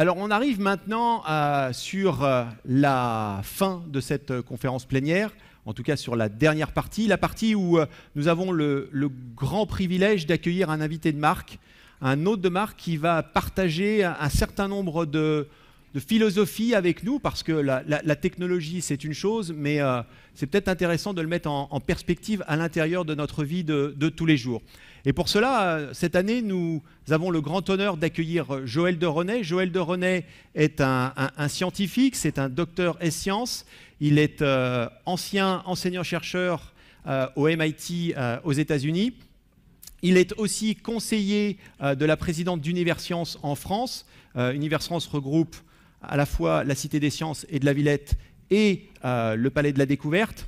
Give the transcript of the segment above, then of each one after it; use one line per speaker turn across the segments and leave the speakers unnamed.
Alors, on arrive maintenant sur la fin de cette conférence plénière, en tout cas sur la dernière partie, la partie où nous avons le grand privilège d'accueillir un invité de marque, un hôte de marque qui va partager un certain nombre de philosophies avec nous, parce que la technologie, c'est une chose, mais c'est peut-être intéressant de le mettre en perspective à l'intérieur de notre vie de tous les jours. Et pour cela, cette année, nous avons le grand honneur d'accueillir Joël de René. Joël de René est un scientifique, c'est un docteur ès sciences. Il est ancien enseignant-chercheur au MIT aux États-Unis. Il est aussi conseiller de la présidente d'Universcience en France. Universcience regroupe à la fois la Cité des Sciences et de la Villette et le Palais de la Découverte.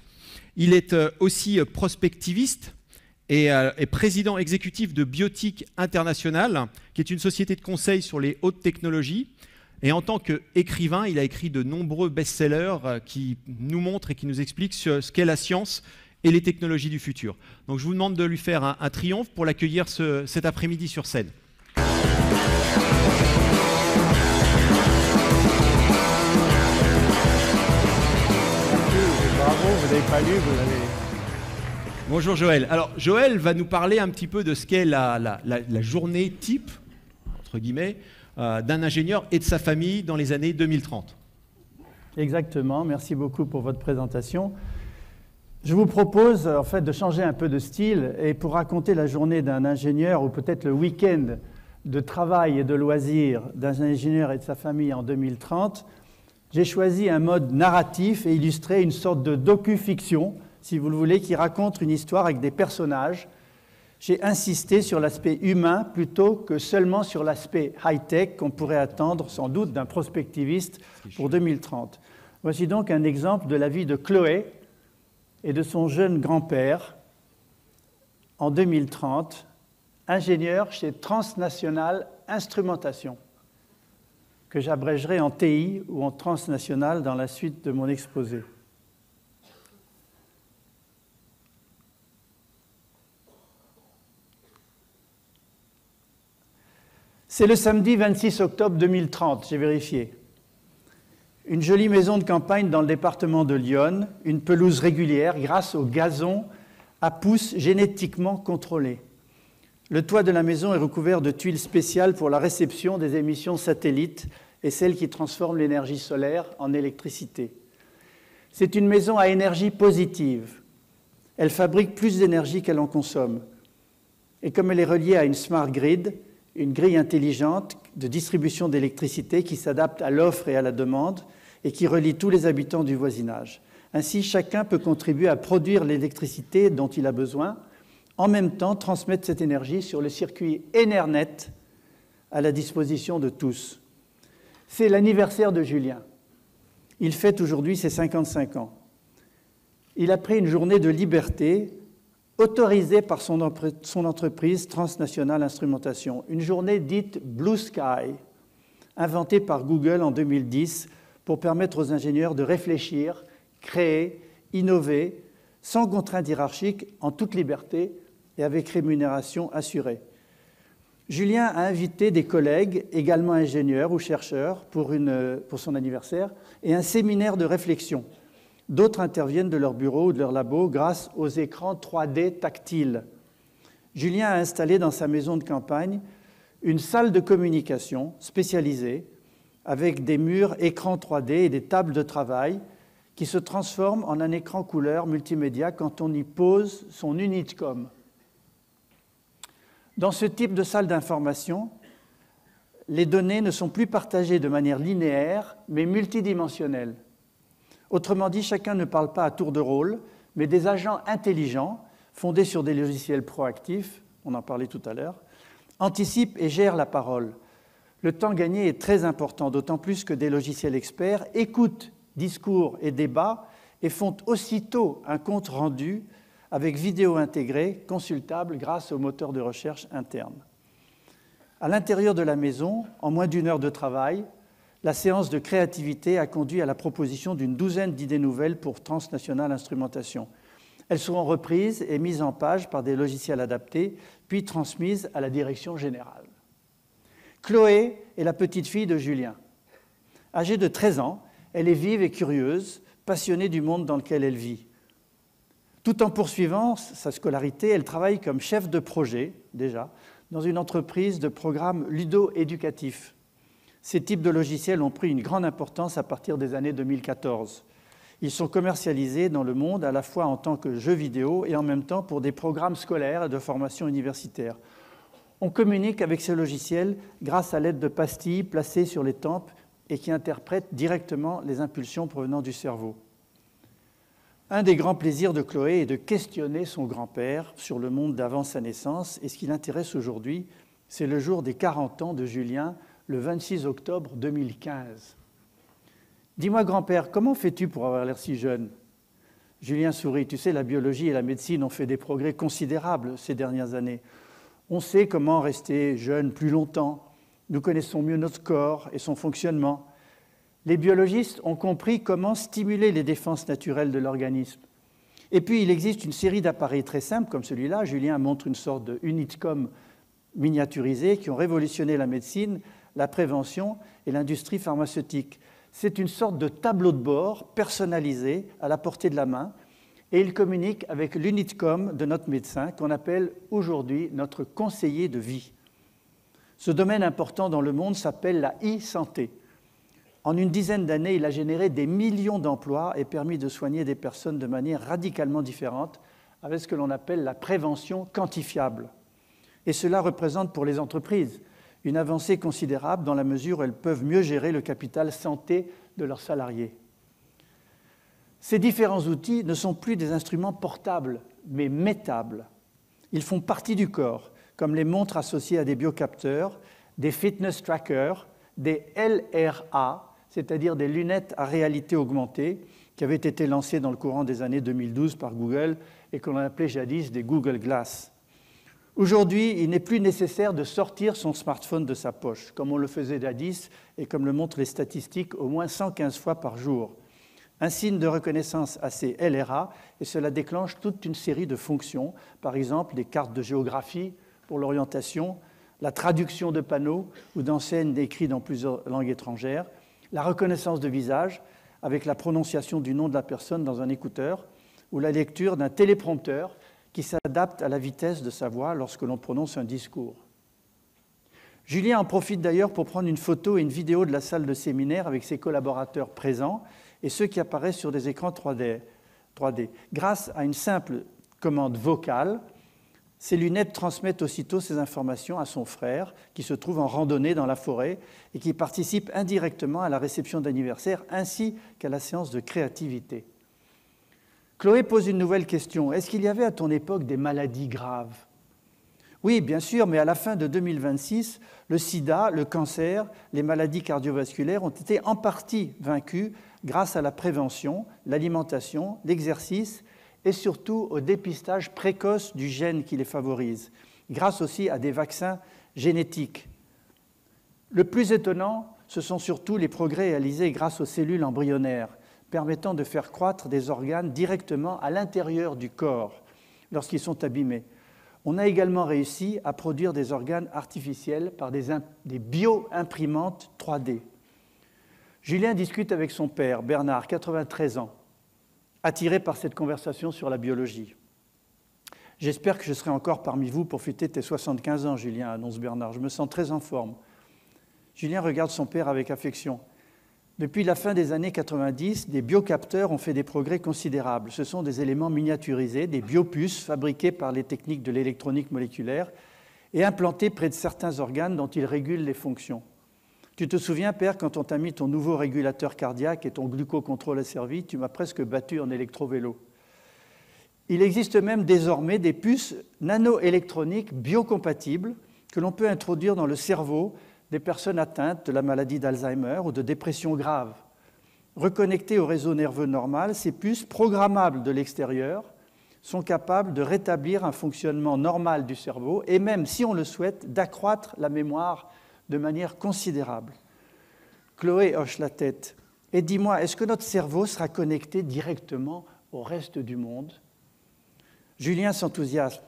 Il est aussi prospectiviste et président exécutif de Biotique International, qui est une société de conseil sur les hautes technologies. Et en tant qu'écrivain, il a écrit de nombreux best-sellers qui nous montrent et qui nous expliquent ce qu'est la science et les technologies du futur. Donc je vous demande de lui faire un triomphe pour l'accueillir cet après-midi sur scène.
Bravo, vous n'avez pas lu, vous l'avez...
Bonjour Joël. Alors Joël va nous parler un petit peu de ce qu'est la journée type, entre guillemets, d'un ingénieur et de sa famille dans les années 2030.
Exactement, merci beaucoup pour votre présentation. Je vous propose en fait de changer un peu de style et pour raconter la journée d'un ingénieur ou peut-être le week-end de travail et de loisirs d'un ingénieur et de sa famille en 2030, j'ai choisi un mode narratif et illustré une sorte de docu-fiction, si vous le voulez, qui raconte une histoire avec des personnages. J'ai insisté sur l'aspect humain plutôt que seulement sur l'aspect high-tech qu'on pourrait attendre sans doute d'un prospectiviste pour 2030. Voici donc un exemple de la vie de Chloé et de son jeune grand-père en 2030, ingénieur chez Transnational Instrumentation, que j'abrégerai en TI ou en Transnational dans la suite de mon exposé. C'est le samedi 26 octobre 2030, j'ai vérifié. Une jolie maison de campagne dans le département de l'Yonne, une pelouse régulière grâce au gazon à pousses génétiquement contrôlé. Le toit de la maison est recouvert de tuiles spéciales pour la réception des émissions satellites et celles qui transforment l'énergie solaire en électricité. C'est une maison à énergie positive. Elle fabrique plus d'énergie qu'elle en consomme. Et comme elle est reliée à une smart grid, une grille intelligente de distribution d'électricité qui s'adapte à l'offre et à la demande et qui relie tous les habitants du voisinage. Ainsi, chacun peut contribuer à produire l'électricité dont il a besoin, en même temps transmettre cette énergie sur le circuit Enernet à la disposition de tous. C'est l'anniversaire de Julien. Il fête aujourd'hui ses 55 ans. Il a pris une journée de liberté autorisée par son entreprise Transnational Instrumentation, une journée dite Blue Sky, inventée par Google en 2010 pour permettre aux ingénieurs de réfléchir, créer, innover, sans contrainte hiérarchique, en toute liberté et avec rémunération assurée. Julien a invité des collègues, également ingénieurs ou chercheurs, pour son anniversaire, et un séminaire de réflexion. D'autres interviennent de leur bureau ou de leur labo grâce aux écrans 3D tactiles. Julien a installé dans sa maison de campagne une salle de communication spécialisée avec des murs écrans 3D et des tables de travail qui se transforment en un écran couleur multimédia quand on y pose son Unitcom. Dans ce type de salle d'information, les données ne sont plus partagées de manière linéaire, mais multidimensionnelle. Autrement dit, chacun ne parle pas à tour de rôle, mais des agents intelligents, fondés sur des logiciels proactifs, on en parlait tout à l'heure, anticipent et gèrent la parole. Le temps gagné est très important, d'autant plus que des logiciels experts écoutent discours et débats et font aussitôt un compte rendu avec vidéo intégrée, consultable grâce au moteur de recherche interne. À l'intérieur de la maison, en moins d'une heure de travail, la séance de créativité a conduit à la proposition d'une douzaine d'idées nouvelles pour Transnational Instrumentation. Elles seront reprises et mises en page par des logiciels adaptés, puis transmises à la direction générale. Chloé est la petite fille de Julien. Âgée de 13 ans, elle est vive et curieuse, passionnée du monde dans lequel elle vit. Tout en poursuivant sa scolarité, elle travaille comme chef de projet, déjà, dans une entreprise de programmes ludo-éducatifs. Ces types de logiciels ont pris une grande importance à partir des années 2014. Ils sont commercialisés dans le monde à la fois en tant que jeux vidéo et en même temps pour des programmes scolaires et de formation universitaire. On communique avec ces logiciels grâce à l'aide de pastilles placées sur les tempes et qui interprètent directement les impulsions provenant du cerveau. Un des grands plaisirs de Chloé est de questionner son grand-père sur le monde d'avant sa naissance, et ce qui l'intéresse aujourd'hui, c'est le jour des 40 ans de Julien, le 26 octobre 2015. « Dis-moi, grand-père, comment fais-tu pour avoir l'air si jeune ?» Julien sourit. « Tu sais, la biologie et la médecine ont fait des progrès considérables ces dernières années. On sait comment rester jeune plus longtemps. Nous connaissons mieux notre corps et son fonctionnement. Les biologistes ont compris comment stimuler les défenses naturelles de l'organisme. Et puis, il existe une série d'appareils très simples comme celui-là. Julien montre une sorte de Unitcom miniaturisé qui ont révolutionné la médecine, la prévention et l'industrie pharmaceutique. C'est une sorte de tableau de bord personnalisé à la portée de la main et il communique avec l'Unitcom de notre médecin qu'on appelle aujourd'hui notre conseiller de vie. Ce domaine important dans le monde s'appelle la e-santé. En une dizaine d'années, il a généré des millions d'emplois et permis de soigner des personnes de manière radicalement différente avec ce que l'on appelle la prévention quantifiable. Et cela représente pour les entreprises une avancée considérable dans la mesure où elles peuvent mieux gérer le capital santé de leurs salariés. Ces différents outils ne sont plus des instruments portables, mais métables. Ils font partie du corps, comme les montres associées à des biocapteurs, des fitness trackers, des LRA, c'est-à-dire des lunettes à réalité augmentée, qui avaient été lancées dans le courant des années 2012 par Google et qu'on appelait jadis des Google Glass. Aujourd'hui, il n'est plus nécessaire de sortir son smartphone de sa poche, comme on le faisait jadis et comme le montrent les statistiques, au moins 115 fois par jour. Un signe de reconnaissance à ces LRA et cela déclenche toute une série de fonctions, par exemple des cartes de géographie pour l'orientation, la traduction de panneaux ou d'enseignes écrites dans plusieurs langues étrangères, la reconnaissance de visage avec la prononciation du nom de la personne dans un écouteur ou la lecture d'un téléprompteur qui s'adapte à la vitesse de sa voix lorsque l'on prononce un discours. Julien en profite d'ailleurs pour prendre une photo et une vidéo de la salle de séminaire avec ses collaborateurs présents et ceux qui apparaissent sur des écrans 3D. Grâce à une simple commande vocale, ces lunettes transmettent aussitôt ces informations à son frère qui se trouve en randonnée dans la forêt et qui participe indirectement à la réception d'anniversaire ainsi qu'à la séance de créativité. Chloé pose une nouvelle question. Est-ce qu'il y avait à ton époque des maladies graves ? Oui, bien sûr, mais à la fin de 2026, le sida, le cancer, les maladies cardiovasculaires ont été en partie vaincus grâce à la prévention, l'alimentation, l'exercice et surtout au dépistage précoce du gène qui les favorise, grâce aussi à des vaccins génétiques. Le plus étonnant, ce sont surtout les progrès réalisés grâce aux cellules embryonnaires, permettant de faire croître des organes directement à l'intérieur du corps lorsqu'ils sont abîmés. On a également réussi à produire des organes artificiels par des bio-imprimantes 3D. Julien discute avec son père, Bernard, 93 ans, attiré par cette conversation sur la biologie. « J'espère que je serai encore parmi vous pour fêter tes 75 ans, Julien, annonce Bernard. Je me sens très en forme. » Julien regarde son père avec affection. Depuis la fin des années 90, des biocapteurs ont fait des progrès considérables. Ce sont des éléments miniaturisés, des biopuces fabriquées par les techniques de l'électronique moléculaire et implantés près de certains organes dont ils régulent les fonctions. Tu te souviens, Père, quand on t'a mis ton nouveau régulateur cardiaque et ton glucocontrôle asservi, tu m'as presque battu en électrovélo. Il existe même désormais des puces nanoélectroniques biocompatibles que l'on peut introduire dans le cerveau des personnes atteintes de la maladie d'Alzheimer ou de dépression grave. Reconnectées au réseau nerveux normal, ces puces programmables de l'extérieur sont capables de rétablir un fonctionnement normal du cerveau et même, si on le souhaite, d'accroître la mémoire de manière considérable. Chloé hoche la tête. Et dis-moi, est-ce que notre cerveau sera connecté directement au reste du monde ? Julien s'enthousiasme.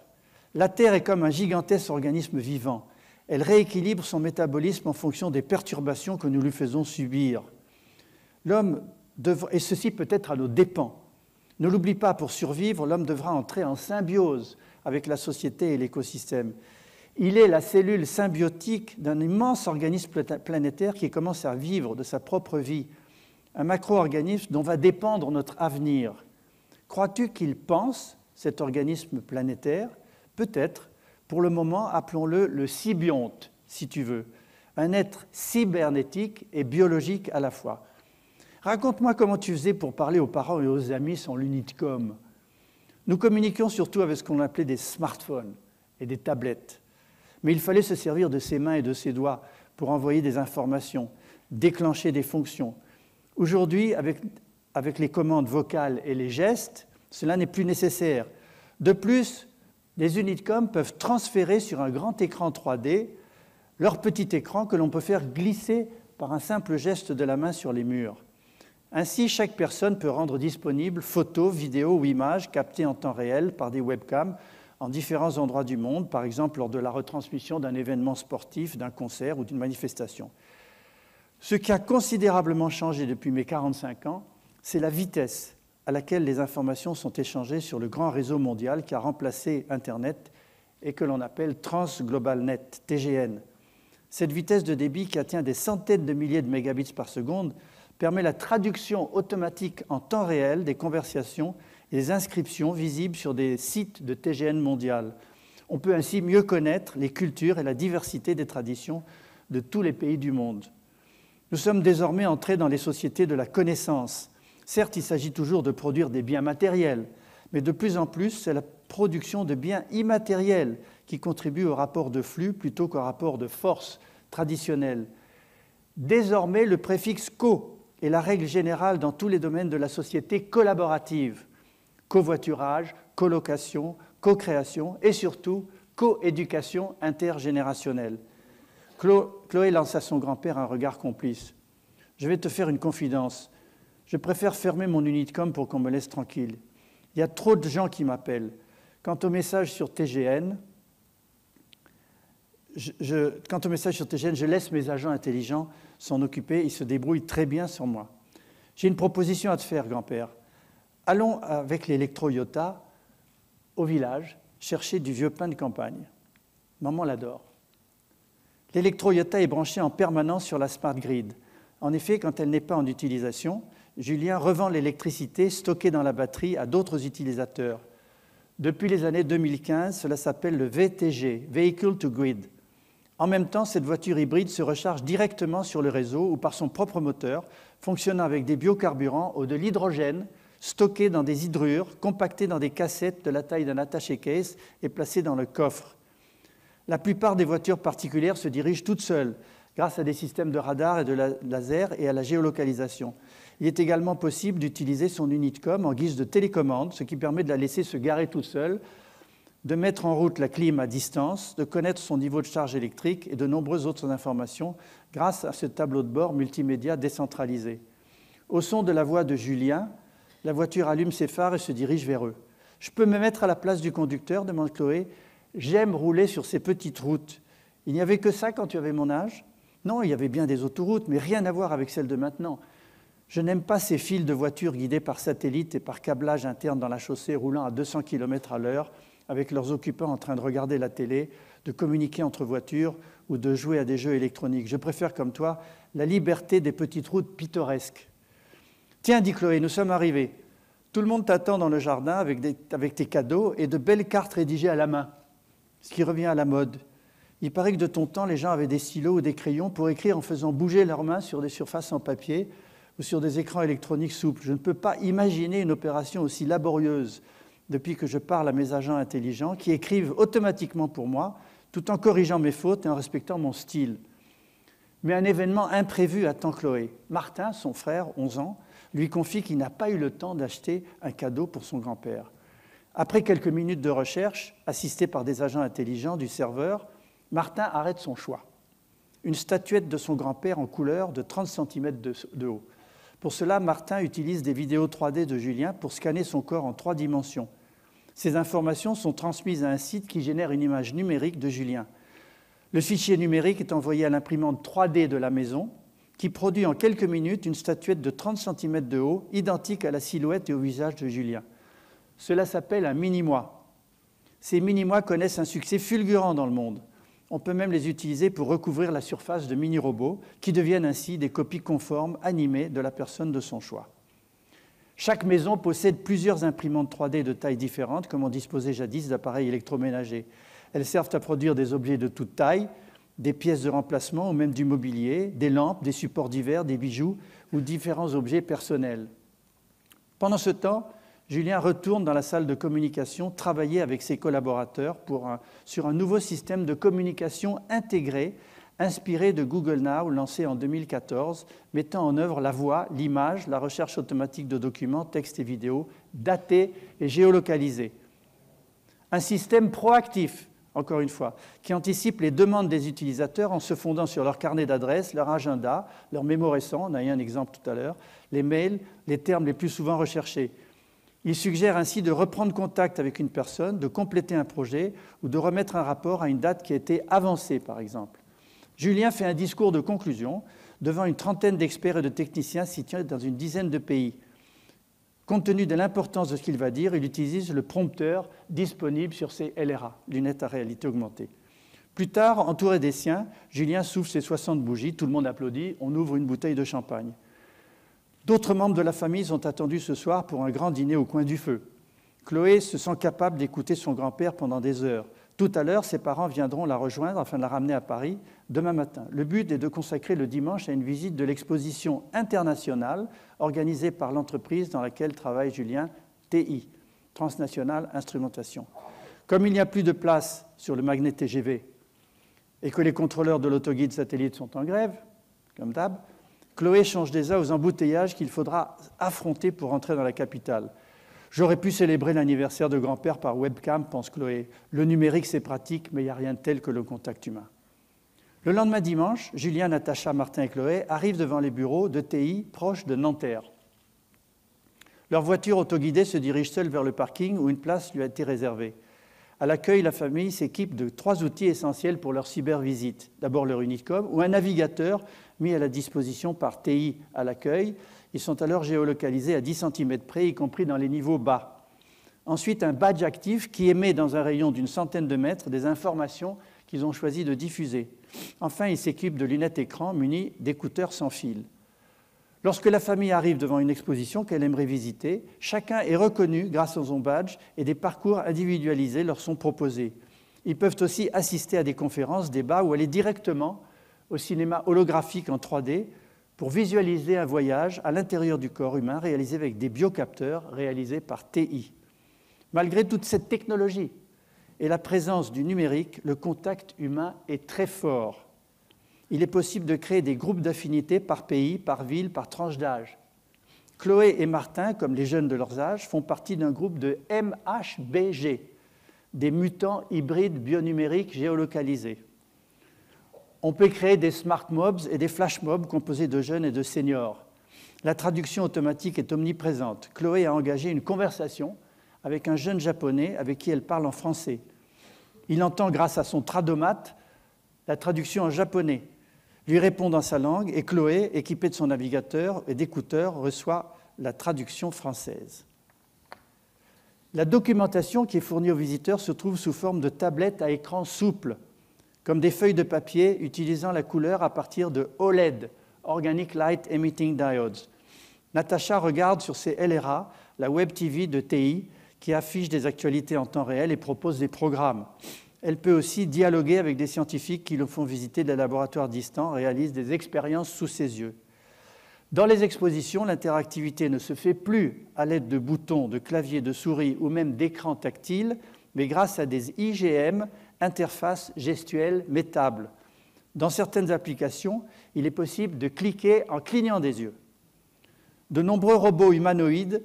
La Terre est comme un gigantesque organisme vivant. Elle rééquilibre son métabolisme en fonction des perturbations que nous lui faisons subir. et ceci peut être à nos dépens. Ne l'oublie pas, pour survivre, l'homme devra entrer en symbiose avec la société et l'écosystème. Il est la cellule symbiotique d'un immense organisme planétaire qui commence à vivre de sa propre vie, un macro-organisme dont va dépendre notre avenir. Crois-tu qu'il pense, cet organisme planétaire? Peut-être. Pour le moment, appelons-le le sybionte, si tu veux, un être cybernétique et biologique à la fois. Raconte-moi comment tu faisais pour parler aux parents et aux amis sans l'Unitcom. Nous communiquions surtout avec ce qu'on appelait des smartphones et des tablettes. Mais il fallait se servir de ses mains et de ses doigts pour envoyer des informations, déclencher des fonctions. Aujourd'hui, avec les commandes vocales et les gestes, cela n'est plus nécessaire. De plus, les Unitcom peuvent transférer sur un grand écran 3D leur petit écran que l'on peut faire glisser par un simple geste de la main sur les murs. Ainsi, chaque personne peut rendre disponibles photos, vidéos ou images captées en temps réel par des webcams en différents endroits du monde, par exemple lors de la retransmission d'un événement sportif, d'un concert ou d'une manifestation. Ce qui a considérablement changé depuis mes 45 ans, c'est la vitesse à laquelle les informations sont échangées sur le grand réseau mondial qui a remplacé Internet et que l'on appelle Transglobalnet, TGN. Cette vitesse de débit qui atteint des centaines de milliers de mégabits par seconde permet la traduction automatique en temps réel des conversations et des inscriptions visibles sur des sites de TGN mondial. On peut ainsi mieux connaître les cultures et la diversité des traditions de tous les pays du monde. Nous sommes désormais entrés dans les sociétés de la connaissance. Certes, il s'agit toujours de produire des biens matériels, mais de plus en plus, c'est la production de biens immatériels qui contribue au rapport de flux plutôt qu'au rapport de force traditionnel. Désormais, le préfixe « co » est la règle générale dans tous les domaines de la société collaborative. Covoiturage, colocation, co-création et surtout co-éducation intergénérationnelle. Chloé lance à son grand-père un regard complice. « Je vais te faire une confidence. Je préfère fermer mon Unitcom pour qu'on me laisse tranquille. Il y a trop de gens qui m'appellent. Quant aux messages sur TGN, je laisse mes agents intelligents s'en occuper. Ils se débrouillent très bien sans moi. J'ai une proposition à te faire, grand-père. Allons avec l'électro-Iota au village chercher du vieux pain de campagne. Maman l'adore. L'électro-Iota est branchée en permanence sur la smart grid. En effet, quand elle n'est pas en utilisation, Julien revend l'électricité stockée dans la batterie à d'autres utilisateurs. Depuis les années 2015, cela s'appelle le VTG, Vehicle to Grid. En même temps, cette voiture hybride se recharge directement sur le réseau ou par son propre moteur, fonctionnant avec des biocarburants ou de l'hydrogène stockés dans des hydrures, compactés dans des cassettes de la taille d'un attaché-case et placés dans le coffre. La plupart des voitures particulières se dirigent toutes seules grâce à des systèmes de radar et de laser et à la géolocalisation. Il est également possible d'utiliser son Unitcom en guise de télécommande, ce qui permet de la laisser se garer toute seule, de mettre en route la clim à distance, de connaître son niveau de charge électrique et de nombreuses autres informations grâce à ce tableau de bord multimédia décentralisé. Au son de la voix de Julien, la voiture allume ses phares et se dirige vers eux. « Je peux me mettre à la place du conducteur ?» demande Chloé. « J'aime rouler sur ces petites routes. Il n'y avait que ça quand tu avais mon âge ? Non, il y avait bien des autoroutes, mais rien à voir avec celles de maintenant. Je n'aime pas ces fils de voitures guidées par satellite et par câblage interne dans la chaussée roulant à 200 km/h avec leurs occupants en train de regarder la télé, de communiquer entre voitures ou de jouer à des jeux électroniques. Je préfère, comme toi, la liberté des petites routes pittoresques. » « Tiens, dit Chloé, nous sommes arrivés. Tout le monde t'attend dans le jardin avec tes cadeaux et de belles cartes rédigées à la main, ce qui revient à la mode. Il paraît que de ton temps, les gens avaient des stylos ou des crayons pour écrire en faisant bouger leurs mains sur des surfaces en papier ou sur des écrans électroniques souples. Je ne peux pas imaginer une opération aussi laborieuse depuis que je parle à mes agents intelligents qui écrivent automatiquement pour moi, tout en corrigeant mes fautes et en respectant mon style. Mais un événement imprévu attend Chloé. Martin, son frère, 11 ans, lui confie qu'il n'a pas eu le temps d'acheter un cadeau pour son grand-père. Après quelques minutes de recherche, assisté par des agents intelligents du serveur, Martin arrête son choix. Une statuette de son grand-père en couleur de 30 cm de haut. Pour cela, Martin utilise des vidéos 3D de Julien pour scanner son corps en 3 dimensions. Ces informations sont transmises à un site qui génère une image numérique de Julien. Le fichier numérique est envoyé à l'imprimante 3D de la maison qui produit en quelques minutes une statuette de 30 cm de haut, identique à la silhouette et au visage de Julien. Cela s'appelle un mini-moi. Ces mini-moi connaissent un succès fulgurant dans le monde. On peut même les utiliser pour recouvrir la surface de mini-robots qui deviennent ainsi des copies conformes, animées de la personne de son choix. Chaque maison possède plusieurs imprimantes 3D de tailles différentes, comme on disposait jadis d'appareils électroménagers. Elles servent à produire des objets de toute taille, des pièces de remplacement ou même du mobilier, des lampes, des supports divers, des bijoux ou différents objets personnels. Pendant ce temps, Julien retourne dans la salle de communication travailler avec ses collaborateurs sur un nouveau système de communication intégré inspiré de Google Now, lancé en 2014, mettant en œuvre la voix, l'image, la recherche automatique de documents, textes et vidéos, datés et géolocalisés. Un système proactif, encore une fois, qui anticipe les demandes des utilisateurs en se fondant sur leur carnet d'adresses, leur agenda, leur mémo récent, on a eu un exemple tout à l'heure, les mails, les termes les plus souvent recherchés. Il suggère ainsi de reprendre contact avec une personne, de compléter un projet ou de remettre un rapport à une date qui a été avancée, par exemple. Julien fait un discours de conclusion devant une trentaine d'experts et de techniciens situés dans une dizaine de pays. Compte tenu de l'importance de ce qu'il va dire, il utilise le prompteur disponible sur ses LRA, lunettes à réalité augmentée. Plus tard, entouré des siens, Julien souffle ses 60 bougies, tout le monde applaudit, on ouvre une bouteille de champagne. D'autres membres de la famille sont attendus ce soir pour un grand dîner au coin du feu. Chloé se sent capable d'écouter son grand-père pendant des heures. Tout à l'heure, ses parents viendront la rejoindre afin de la ramener à Paris demain matin. Le but est de consacrer le dimanche à une visite de l'exposition internationale organisée par l'entreprise dans laquelle travaille Julien, TI, Transnational Instrumentation. Comme il n'y a plus de place sur le Magnet TGV et que les contrôleurs de l'autoguide satellite sont en grève, comme d'hab, Chloé change déjà aux embouteillages qu'il faudra affronter pour entrer dans la capitale. J'aurais pu célébrer l'anniversaire de grand-père par webcam, pense Chloé. Le numérique, c'est pratique, mais il n'y a rien de tel que le contact humain. Le lendemain dimanche, Julien, Natacha, Martin et Chloé arrivent devant les bureaux de TI proches de Nanterre. Leur voiture autoguidée se dirige seule vers le parking où une place lui a été réservée. À l'accueil, la famille s'équipe de 3 outils essentiels pour leur cybervisite. D'abord leur Unicom, ou un navigateur mis à la disposition par TI à l'accueil. Ils sont alors géolocalisés à 10 cm près, y compris dans les niveaux bas. Ensuite, un badge actif qui émet dans un rayon d'une centaine de mètres des informations qu'ils ont choisi de diffuser. Enfin, ils s'équipent de lunettes écran munies d'écouteurs sans fil. Lorsque la famille arrive devant une exposition qu'elle aimerait visiter, chacun est reconnu grâce à son badge et des parcours individualisés leur sont proposés. Ils peuvent aussi assister à des conférences, débats ou aller directement au cinéma holographique en 3D pour visualiser un voyage à l'intérieur du corps humain réalisé avec des biocapteurs réalisés par TI. Malgré toute cette technologie et la présence du numérique, le contact humain est très fort. Il est possible de créer des groupes d'affinités par pays, par ville, par tranche d'âge. Chloé et Martin, comme les jeunes de leurs âges, font partie d'un groupe de MHBG, des mutants hybrides bionumériques géolocalisés. On peut créer des smart mobs et des flash mobs composés de jeunes et de seniors. La traduction automatique est omniprésente. Chloé a engagé une conversation avec un jeune japonais avec qui elle parle en français. Il entend, grâce à son tradomate, la traduction en japonais, lui répond dans sa langue et Chloé, équipée de son navigateur et d'écouteurs, reçoit la traduction française. La documentation qui est fournie aux visiteurs se trouve sous forme de tablettes à écran souple, comme des feuilles de papier utilisant la couleur à partir de OLED, Organic Light Emitting Diodes. Natacha regarde sur ses LRA la Web TV de TI qui affiche des actualités en temps réel et propose des programmes. Elle peut aussi dialoguer avec des scientifiques qui le font visiter des laboratoires distants, réalisent des expériences sous ses yeux. Dans les expositions, l'interactivité ne se fait plus à l'aide de boutons, de claviers, de souris ou même d'écrans tactiles, mais grâce à des IGM, interfaces gestuelles métables. Dans certaines applications, il est possible de cliquer en clignant des yeux. De nombreux robots humanoïdes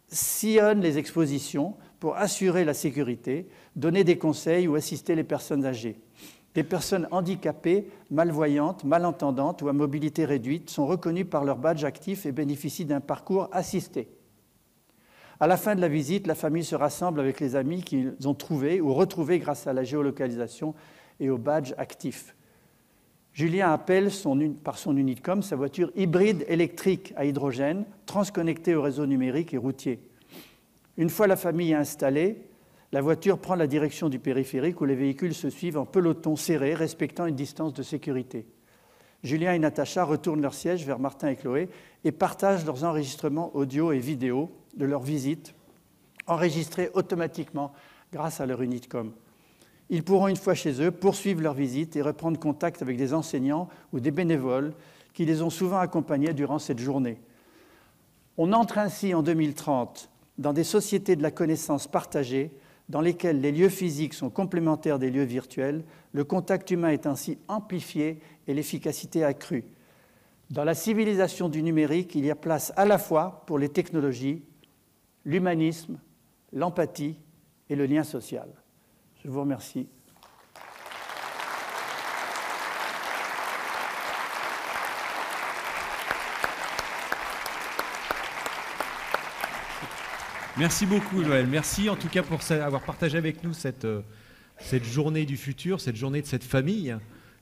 sillonnent les expositions pour assurer la sécurité, donner des conseils ou assister les personnes âgées. Des personnes handicapées, malvoyantes, malentendantes ou à mobilité réduite sont reconnues par leur badge actif et bénéficient d'un parcours assisté. À la fin de la visite, la famille se rassemble avec les amis qu'ils ont trouvés ou retrouvés grâce à la géolocalisation et au badge actif. Julien appelle par son Unicom sa voiture hybride électrique à hydrogène, transconnectée au réseau numérique et routier. Une fois la famille installée, la voiture prend la direction du périphérique où les véhicules se suivent en peloton serré, respectant une distance de sécurité. Julien et Natacha retournent leur siège vers Martin et Chloé et partagent leurs enregistrements audio et vidéo de leur visite, enregistrés automatiquement grâce à leur Unicom. Ils pourront, une fois chez eux, poursuivre leur visite et reprendre contact avec des enseignants ou des bénévoles qui les ont souvent accompagnés durant cette journée. On entre ainsi en 2030 dans des sociétés de la connaissance partagée dans lesquelles les lieux physiques sont complémentaires des lieux virtuels, le contact humain est ainsi amplifié et l'efficacité accrue. Dans la civilisation du numérique, il y a place à la fois pour les technologies, l'humanisme, l'empathie et le lien social. Je vous remercie.
Merci beaucoup, Joël. Merci en tout cas pour avoir partagé avec nous cette journée du futur, cette journée de cette famille,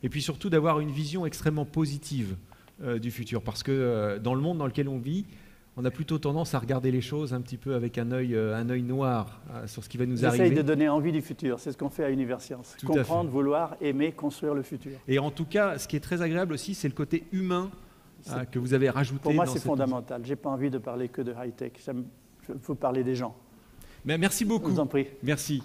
et puis surtout d'avoir une vision extrêmement positive du futur. Parce que dans le monde dans lequel on vit, on a plutôt tendance à regarder les choses un petit peu avec un œil noir sur ce qui va nous arriver.
J'essaye de donner envie du futur, c'est ce qu'on fait à Universcience. Comprendre, vouloir, aimer, construire le futur.
Et en tout cas, ce qui est très agréable aussi, c'est le côté humain que vous avez rajouté.
Pour moi, c'est fondamental. Je n'ai pas envie de parler que de high-tech. Il faut parler des gens.
Mais merci beaucoup.
Je vous en prie.
Merci.